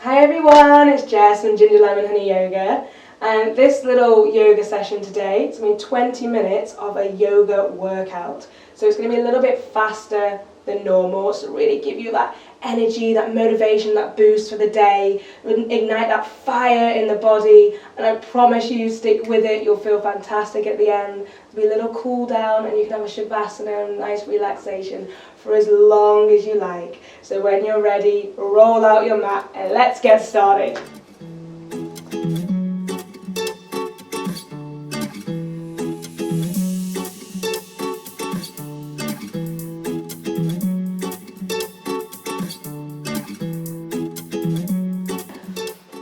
Hi everyone, it's Jess from Ginger Lemon Honey Yoga, and this little yoga session today, it's going to be 20 minutes of a yoga workout. So it's going to be a little bit faster than normal, so really give you that energy, that motivation, that boost for the day, ignite that fire in the body, and I promise you, stick with it, you'll feel fantastic at the end. It'll be a little cool down and you can have a savasana, a nice relaxation for as long as you like. So when you're ready, roll out your mat and let's get started.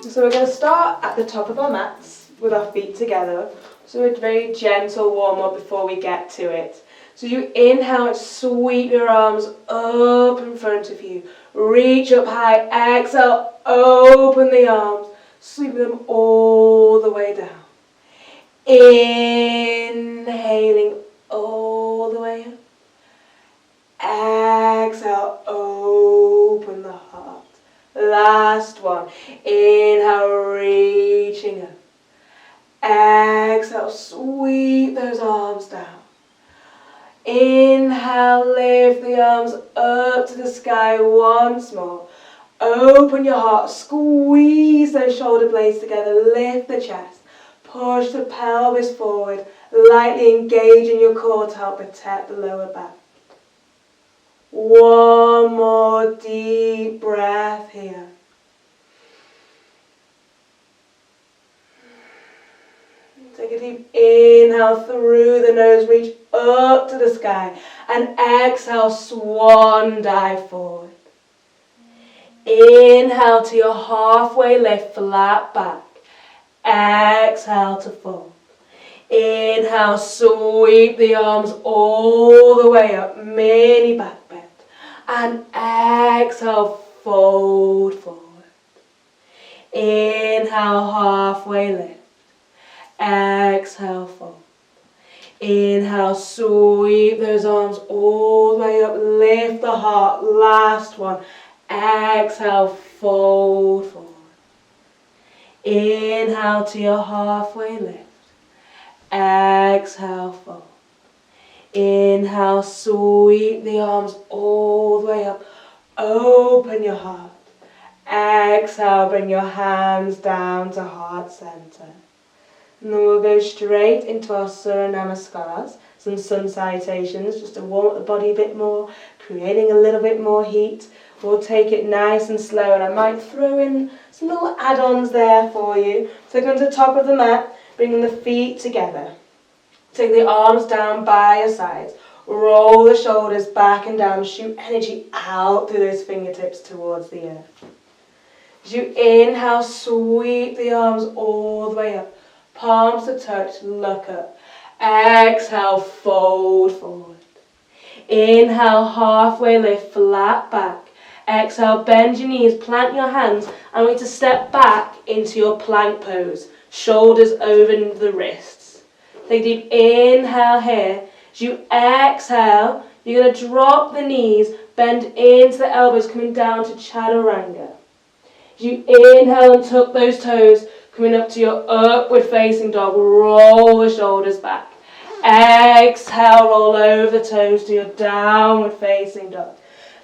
So we're going to start at the top of our mats with our feet together. So a very gentle warm up before we get to it. So you inhale and sweep your arms up in front of you. Reach up high, exhale, open the arms, sweep them all the way down. Inhaling all the way up. Exhale, open the heart. Last one. Inhale, reaching up. Exhale, sweep those arms down. Inhale, lift the arms up to the sky once more. Open your heart, squeeze those shoulder blades together, lift the chest. Push the pelvis forward, lightly engaging your core to help protect the lower back. One more deep breath here. Take a deep inhale through the nose, reach up to the sky, and exhale, swan dive forward. Inhale to your halfway lift, flat back. Exhale to fold. Inhale, sweep the arms all the way up, mini back bend. And exhale, fold forward. Inhale, halfway lift. Exhale, fold. Inhale, sweep those arms all the way up, lift the heart, last one. Exhale, fold forward. Inhale to your halfway lift. Exhale, fold. Inhale, sweep the arms all the way up, open your heart. Exhale, bring your hands down to heart center. And then we'll go straight into our Surya Namaskars, some sun salutations, just to warm up the body a bit more, creating a little bit more heat. We'll take it nice and slow, and I might throw in some little add-ons there for you. So go to the top of the mat, bringing the feet together. Take the arms down by your sides. Roll the shoulders back and down, shoot energy out through those fingertips towards the earth. As you inhale, sweep the arms all the way up. Palms to touch, look up. Exhale, fold forward. Inhale, halfway lift, flat back. Exhale, bend your knees, plant your hands, and I want you to step back into your plank pose. Shoulders over the wrists. Take a deep inhale here. As you exhale, you're going to drop the knees, bend into the elbows, coming down to chaturanga. As you inhale and tuck those toes, coming up to your upward facing dog, roll the shoulders back. Exhale, roll over the toes to your downward facing dog.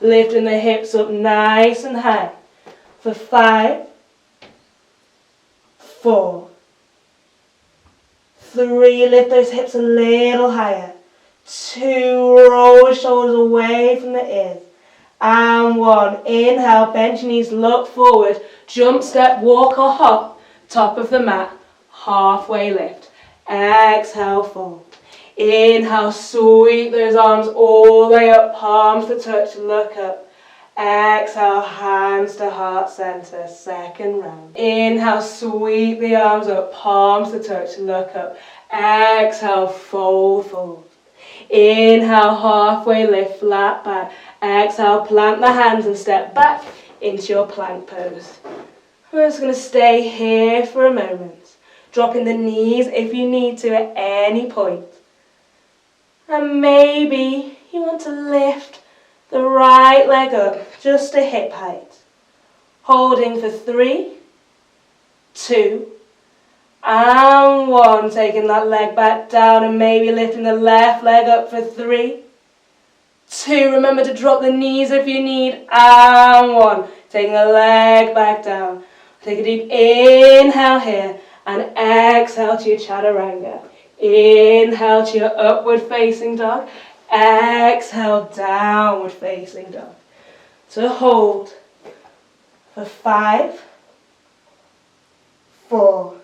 Lifting the hips up nice and high. For 5, 4, 3, lift those hips a little higher. 2, roll the shoulders away from the ears. And 1, inhale, bend your knees, look forward, jump, step, walk or hop. Top of the mat, halfway lift. Exhale, fold. Inhale, sweep those arms all the way up, palms to touch, look up. Exhale, hands to heart center, second round. Inhale, sweep the arms up, palms to touch, look up. Exhale, fold forward. Inhale, halfway lift, flat back. Exhale, plant the hands and step back into your plank pose. We're just going to stay here for a moment, dropping the knees if you need to at any point. And maybe you want to lift the right leg up just to hip height. Holding for 3, 2, and 1. Taking that leg back down and maybe lifting the left leg up for 3, 2. Remember to drop the knees if you need. And 1. Taking the leg back down. Take a deep inhale here and exhale to your chaturanga. Inhale to your upward facing dog. Exhale, downward facing dog. So hold for 5, 4,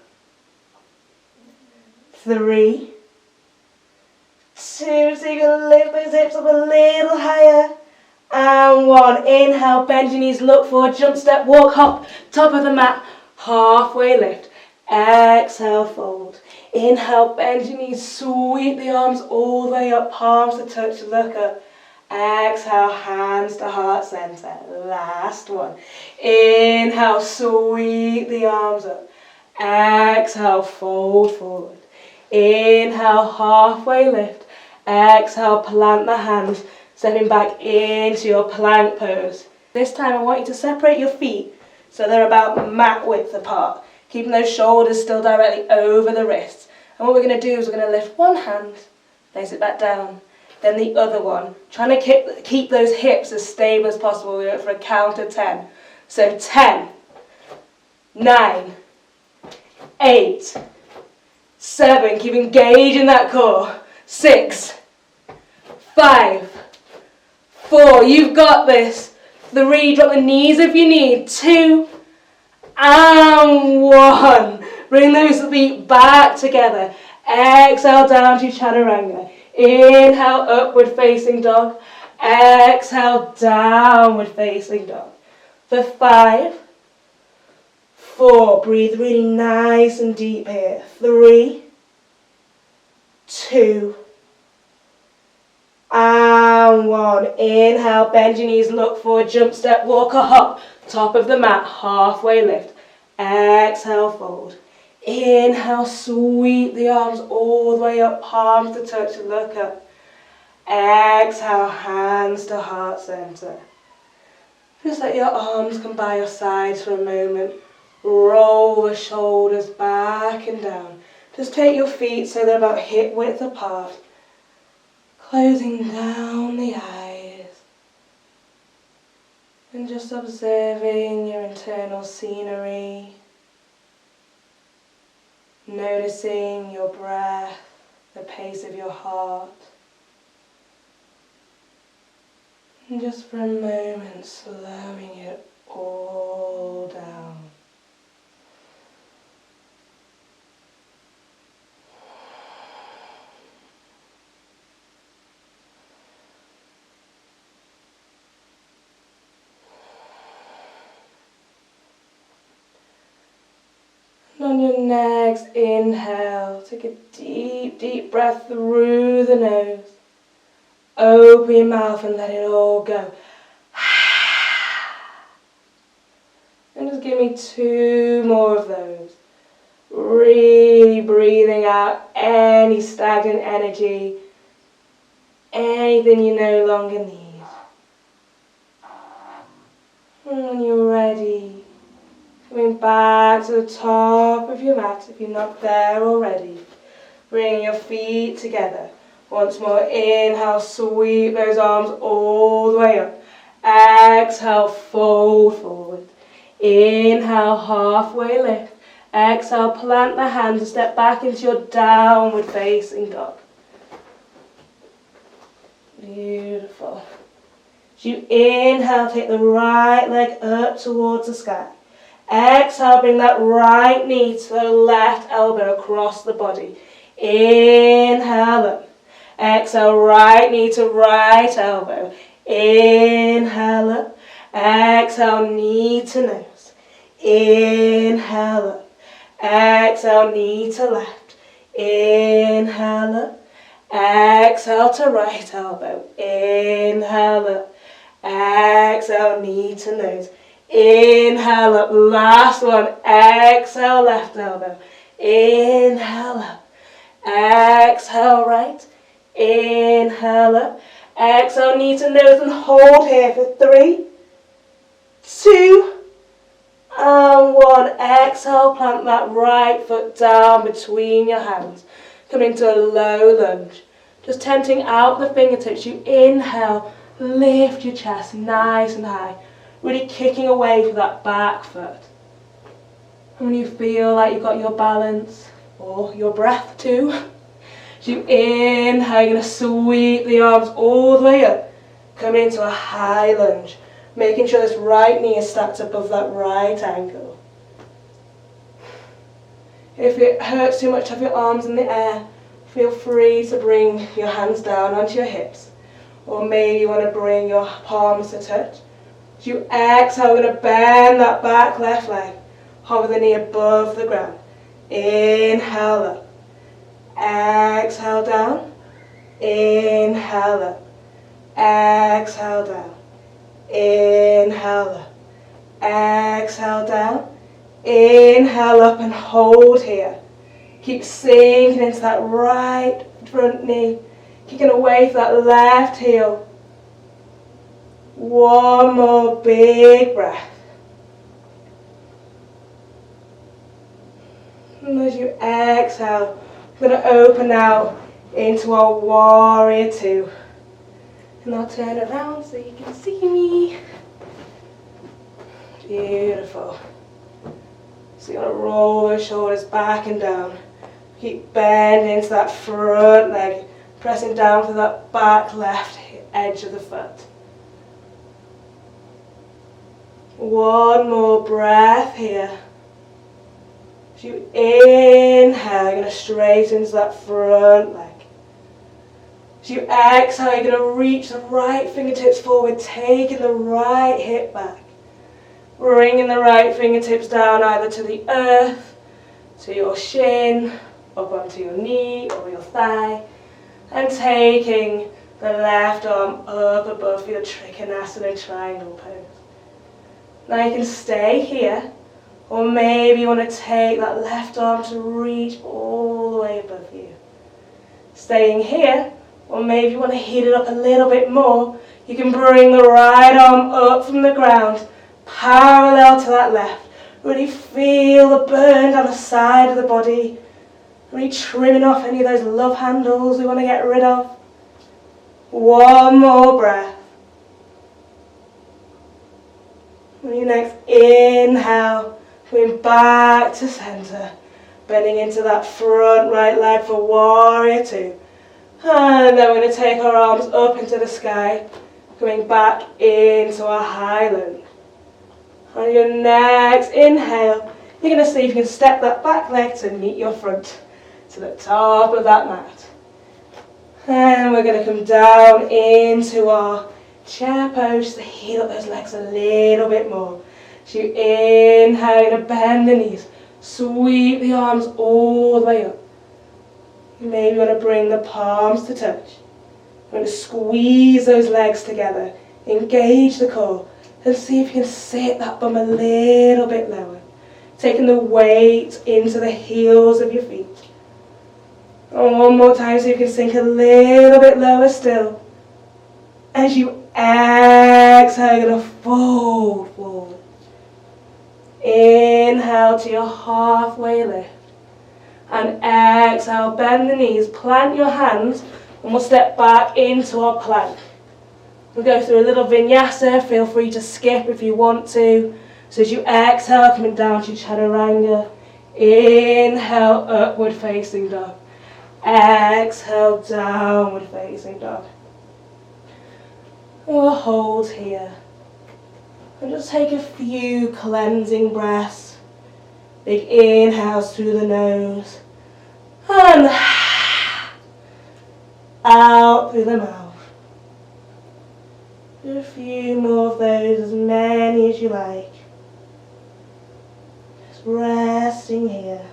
3, 2. So you can lift those hips up a little higher. And 1. Inhale, bend your knees, look forward, jump, step, walk, hop, top of the mat, halfway lift. Exhale, fold. Inhale, bend your knees, sweep the arms all the way up, palms to touch, look up. Exhale, hands to heart center. Last one. Inhale, sweep the arms up. Exhale, fold forward. Inhale, halfway lift. Exhale, plant the hands, stepping back into your plank pose. This time I want you to separate your feet so they're about mat width apart, keeping those shoulders still directly over the wrists. And what we're going to do is we're going to lift one hand, place it back down, then the other one, trying to keep those hips as stable as possible. We do it for a count of 10. So 10, 9, 8, 7, keep engaging that core. 6, 5, 4, you've got this. 3, drop the knees if you need. 2, and 1. Bring those feet back together. Exhale down to chaturanga. Inhale, upward facing dog. Exhale, downward facing dog. For 5, 4, breathe really nice and deep here. 3, 2, and 1. Inhale, bend your knees, look forward, jump, step, walk or hop. Top of the mat, halfway lift. Exhale, fold. Inhale, sweep the arms all the way up, palms to touch, look up. Exhale, hands to heart center. Just let your arms come by your sides for a moment. Roll the shoulders back and down. Just take your feet so they're about hip width apart. Closing down the eyes. And just observing your internal scenery. Noticing your breath, the pace of your heart. And just for a moment, slowing it all down. On your next inhale, take a deep, deep breath through the nose. Open your mouth and let it all go. And just give me 2 more of those. Really breathing out any stagnant energy, anything you no longer need. And when you're ready, coming back to the top of your mat if you're not there already. Bring your feet together. Once more, inhale, sweep those arms all the way up. Exhale, fold forward. Inhale, halfway lift. Exhale, plant the hands and step back into your downward facing dog. Beautiful. As you inhale, take the right leg up towards the sky. Exhale, bring that right knee to the left elbow across the body. Inhale up. Exhale, right knee to right elbow. Inhale up. Exhale, knee to nose. Inhale up. Exhale, knee to left. Inhale up. Exhale to right elbow. Inhale up. Exhale, knee to nose. Inhale up, last one. Exhale, left elbow. Inhale up. Exhale, right. Inhale up. Exhale, knee to nose and hold here for 3, 2, And one. Exhale, plant that right foot down between your hands. Come into a low lunge. Just tenting out the fingertips. You inhale, lift your chest nice and high. Really kicking away from that back foot. And when you feel like you've got your balance, or your breath too, as you inhale, you're going to sweep the arms all the way up. Come into a high lunge, making sure this right knee is stacked above that right ankle. If it hurts too much to have your arms in the air, feel free to bring your hands down onto your hips. Or maybe you want to bring your palms to touch. As you exhale, we're going to bend that back left leg. Hover the knee above the ground. Inhale up. Exhale down. Inhale up. Exhale down. Inhale up. Exhale down. Inhale up and hold here. Keep sinking into that right front knee. Kicking away from that left heel. One more big breath. And as you exhale, we're going to open out into our warrior two. And I'll turn around so you can see me. Beautiful. So you're going to roll those shoulders back and down. Keep bending into that front leg, pressing down to that back left edge of the foot. One more breath here. As you inhale, you're going to straighten into that front leg. As you exhale, you're going to reach the right fingertips forward, taking the right hip back. Bringing the right fingertips down either to the earth, to your shin, up onto your knee or your thigh. And taking the left arm up above your Trikonasana triangle pose. Now you can stay here. Or maybe you want to take that left arm to reach all the way above you. Staying here, or maybe you want to heat it up a little bit more, you can bring the right arm up from the ground, parallel to that left. Really feel the burn down the side of the body. Really trimming off any of those love handles we want to get rid of. One more breath. When you next inhale, coming back to center, bending into that front right leg for warrior two. And then we're going to take our arms up into the sky, coming back into a high lunge. On your next inhale, you're going to see if you can step that back leg to meet your front, to the top of that mat. And we're going to come down into our chair pose to heal up those legs a little bit more. So you inhale, you're going to bend the knees, sweep the arms all the way up. You maybe want to bring the palms to touch. You're going to squeeze those legs together, engage the core, and see if you can sit that bum a little bit lower. Taking the weight into the heels of your feet. And one more time so you can sink a little bit lower still. As you exhale, you're going to fold forward. Inhale to your halfway lift. And exhale, bend the knees, plant your hands, and we'll step back into our plank. We'll go through a little vinyasa, feel free to skip if you want to. So as you exhale, coming down to chaturanga. Inhale, upward facing dog. Exhale, downward facing dog. We'll hold here. And just take a few cleansing breaths. Big inhales through the nose. And out through the mouth. Do a few more of those, as many as you like. Just resting here.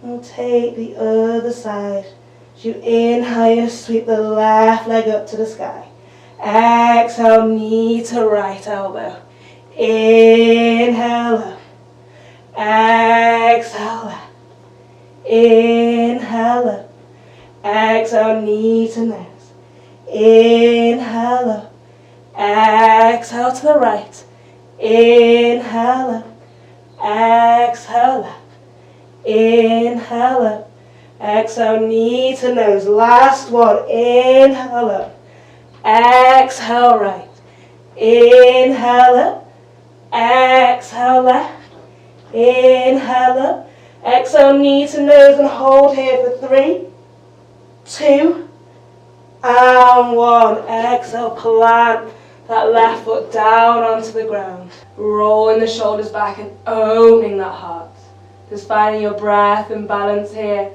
We'll take the other side. As you inhale, sweep the left leg up to the sky. Exhale, knee to right elbow. Inhale up. Exhale up. Inhale up. Exhale, knee to nose. Inhale up. exhale to the right, inhale up, exhale left, inhale up, exhale knee to nose, last one, inhale up, exhale right, inhale up, exhale left, inhale up, exhale knee to nose and hold here for 3, 2, and 1. Exhale, plant that left foot down onto the ground. Rolling the shoulders back and opening that heart. Just finding your breath and balance here.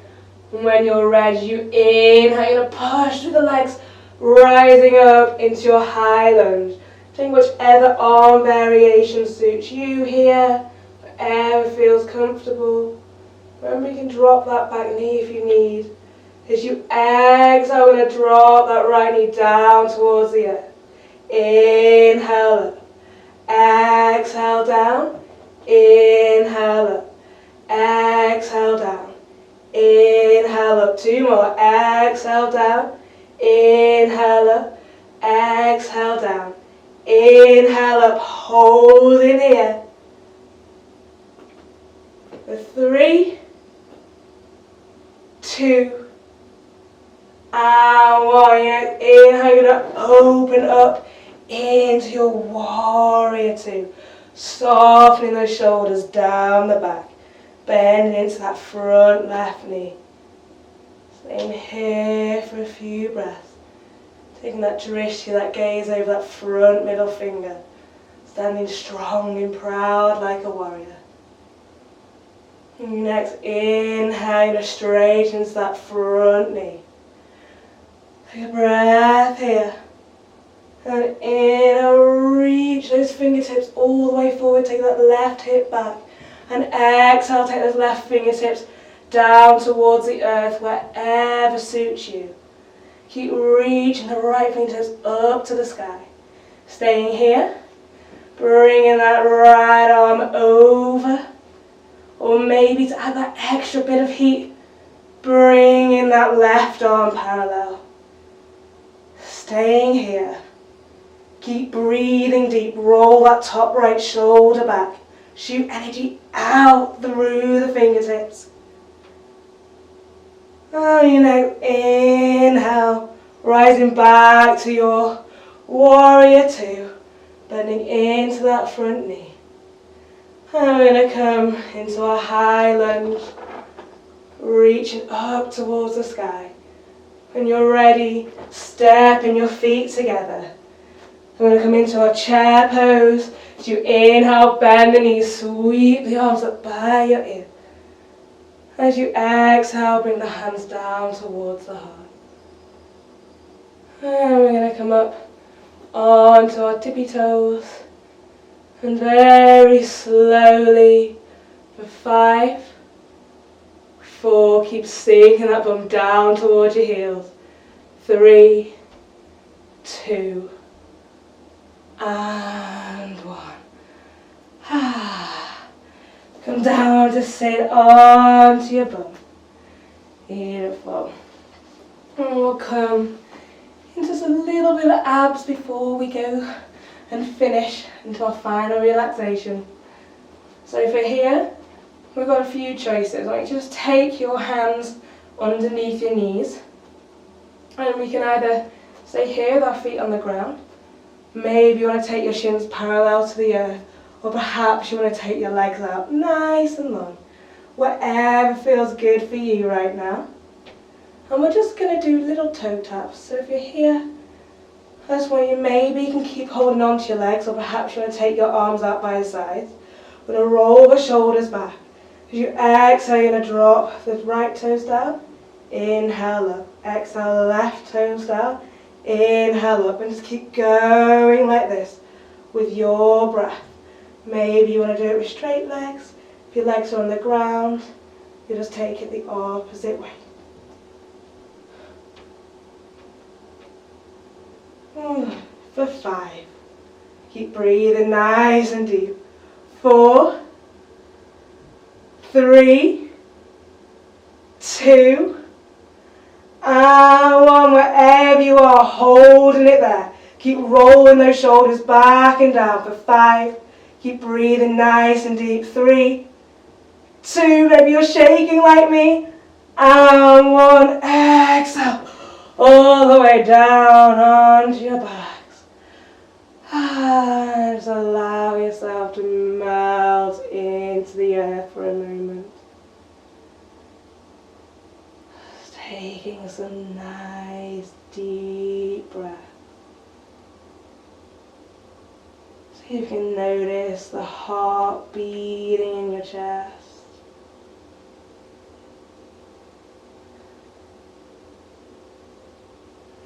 And when you're ready, you inhale, you're going to push through the legs, rising up into your high lunge. Take whichever arm variation suits you here, whatever feels comfortable. Remember, you can drop that back knee if you need. As you exhale, we're going to drop that right knee down towards the earth. Inhale up, exhale down, inhale up, exhale down, inhale up, 2 more, exhale down, inhale up, exhale down, inhale up, hold in here, for 3, 2, and 1. Inhale, you're going to open up into your warrior 2. Softening those shoulders down the back. Bending into that front left knee. Staying here for a few breaths. Taking that drishti, that gaze over that front middle finger. Standing strong and proud like a warrior. Next, inhale, you're straight into that front knee. Take a breath here. And in a reach those fingertips all the way forward. Take that left hip back. And exhale, take those left fingertips down towards the earth, wherever suits you. Keep reaching the right fingertips up to the sky. Staying here. Bringing that right arm over. Or maybe to add that extra bit of heat, bringing that left arm parallel. Staying here. Keep breathing deep. Roll that top right shoulder back. Shoot energy out through the fingertips. And you know, inhale. Rising back to your warrior 2. Bending into that front knee. And we're going to come into a high lunge. Reaching up towards the sky. When you're ready, stepping your feet together. We're going to come into our chair pose. As you inhale, bend the knees, sweep the arms up by your ear. As you exhale, bring the hands down towards the heart. And we're going to come up onto our tippy toes. And very slowly, for 5, 4, keep sinking that bum down towards your heels. 3, 2, and 1. Come down to sit onto your bum. Beautiful. And we'll come in just a little bit of abs before we go and finish into our final relaxation. So for here, we've got a few choices. I want you to just take your hands underneath your knees, and we can either stay here with our feet on the ground. Maybe you want to take your shins parallel to the earth, or perhaps you want to take your legs out nice and long. Whatever feels good for you right now. And we're just going to do little toe taps. So if you're here, that's where you can keep holding on to your legs, or perhaps you want to take your arms out by your sides. We're going to roll the shoulders back. As you exhale, you're going to drop the right toes down. Inhale up. Exhale, left toes down. Inhale up. And just keep going like this with your breath. Maybe you want to do it with straight legs. If your legs are on the ground, you just take it the opposite way. For 5. Keep breathing nice and deep. 4, 3, 2, and 1. Wherever you are, holding it there. Keep rolling those shoulders back and down for 5. Keep breathing nice and deep. 3, 2, maybe you're shaking like me. And 1, exhale. All the way down onto your backs. And just allow yourself to melt into the earth for a moment. Just taking some nice deep breath. See if you can notice the heart beating in your chest.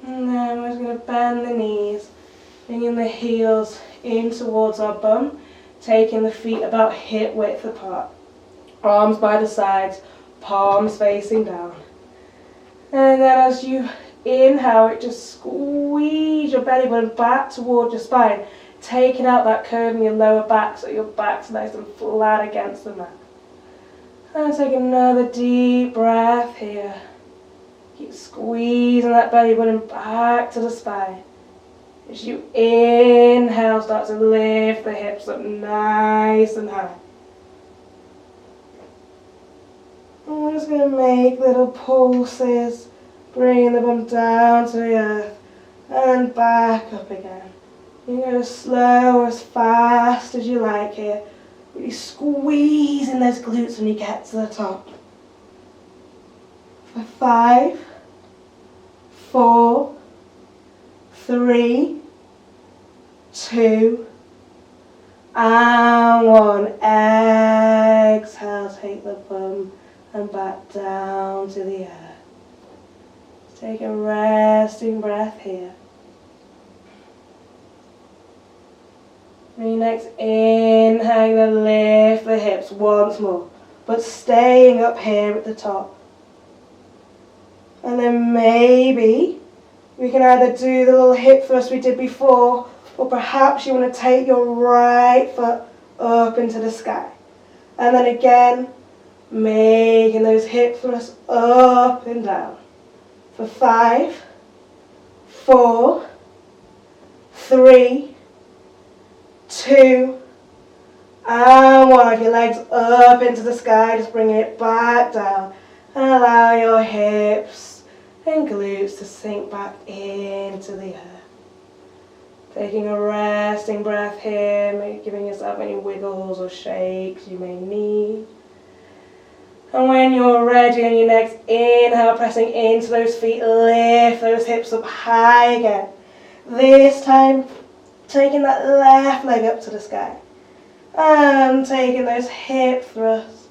And then we're just going to bend the knees, bringing the heels in towards our bum, taking the feet about hip width apart. Arms by the sides, palms facing down. And then as you inhale, just squeeze your belly button back towards your spine, taking out that curve in your lower back so your back's nice and flat against the mat. And take another deep breath here. Keep squeezing that belly button back to the spine. As you inhale, start to lift the hips up nice and high. And we're just going to make little pulses, bringing the bum down to the earth and back up again. You can go as slow or as fast as you like here. Really squeezing those glutes when you get to the top. For 5, 4, 3, 2, and 1. Exhale, take the bum and back down to the earth. Take a resting breath here. Next, inhale, lift the hips once more, but staying up here at the top. And then maybe we can either do the little hip thrust we did before, or perhaps you want to take your right foot up into the sky. And then again, making those hip thrusts up and down. For 5, 4, 3, 2, and 1. If your legs up into the sky, just bringing it back down. And allow your hips and glutes to sink back into the earth. Taking a resting breath here, maybe giving yourself any wiggles or shakes you may need. And when you're ready on your next inhale, pressing into those feet, lift those hips up high again. This time, taking that left leg up to the sky. And taking those hip thrusts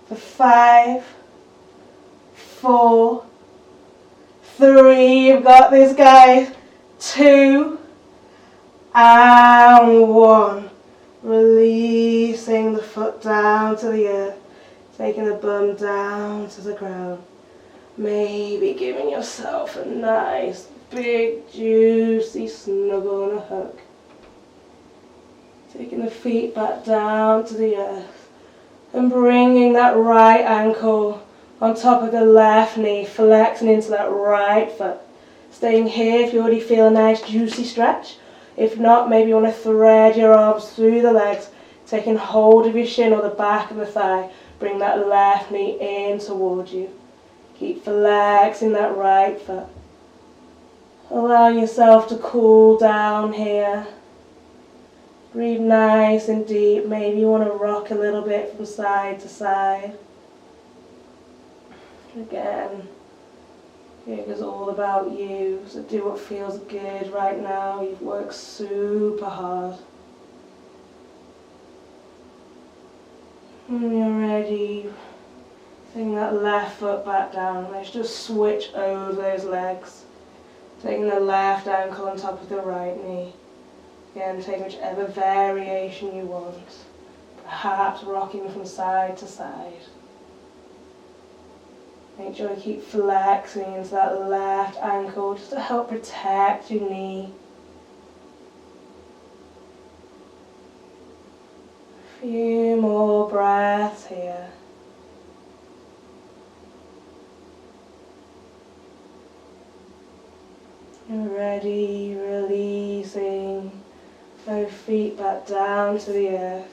for 5, 4, 3, you've got this, guys. 2, and 1. Releasing the foot down to the earth. Taking the bum down to the ground. Maybe giving yourself a nice, big, juicy snuggle and a hug. Taking the feet back down to the earth. And bringing that right ankle on top of the left knee, flexing into that right foot. Staying here if you already feel a nice, juicy stretch. If not, maybe you want to thread your arms through the legs, taking hold of your shin or the back of the thigh. Bring that left knee in towards you. Keep flexing that right foot. Allow yourself to cool down here. Breathe nice and deep. Maybe you want to rock a little bit from side to side. Again, yoga's all about you, so do what feels good right now. You've worked super hard. When you're ready, taking that left foot back down. Let's just switch over those legs. Taking the left ankle on top of the right knee. Again, take whichever variation you want. Perhaps rocking from side to side. Make sure you keep flexing into that left ankle just to help protect your knee. A few more breaths here. You're ready, release back down to the earth.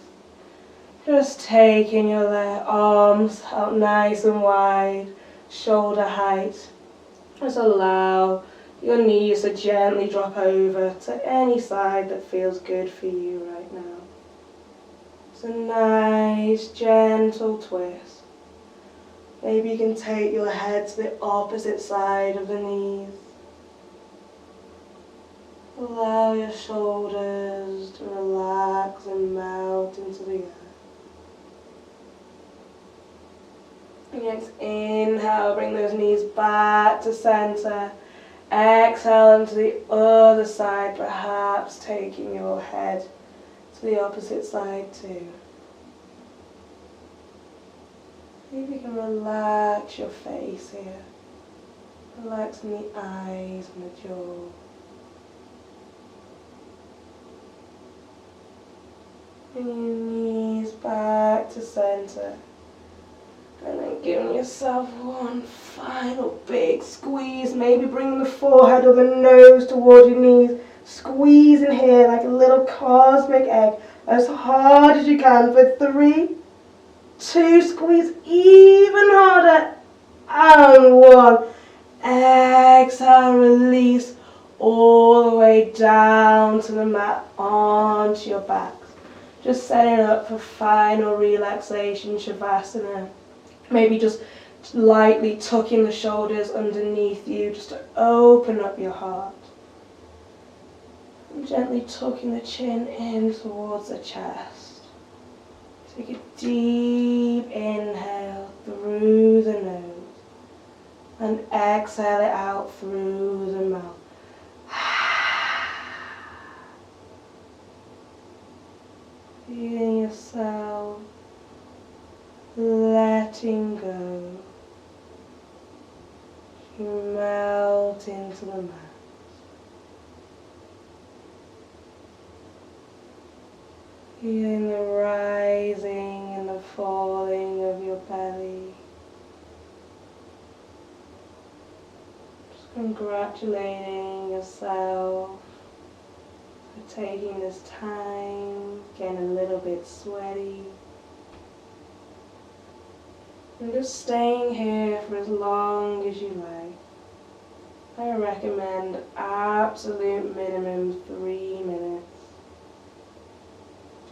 Just taking your arms out nice and wide, shoulder height. Just allow your knees to gently drop over to any side that feels good for you right now. It's a nice, gentle twist. Maybe you can take your head to the opposite side of the knees. Allow your shoulders to relax and melt into the earth. Next, inhale, bring those knees back to center. Exhale into the other side, perhaps taking your head to the opposite side too. Maybe you can relax your face here. Relaxing the eyes and the jaw. Bring your knees back to center. And then giving yourself one final big squeeze. Maybe bringing the forehead or the nose towards your knees. Squeeze in here like a little cosmic egg. As hard as you can for 3, 2, squeeze even harder. And 1. Exhale, release all the way down to the mat, onto your back. Just setting up for final relaxation, savasana. Maybe just lightly tucking the shoulders underneath you just to open up your heart. And gently tucking the chin in towards the chest. Take a deep inhale through the nose. And exhale it out through the mouth. Feeling yourself letting go. You melt into the mat. Feeling the rising and the falling of your belly. Just congratulating yourself for taking this time, getting a little bit sweaty. And just staying here for as long as you like. I recommend absolute minimum 3 minutes.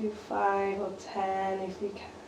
Do 5 or 10 if you can.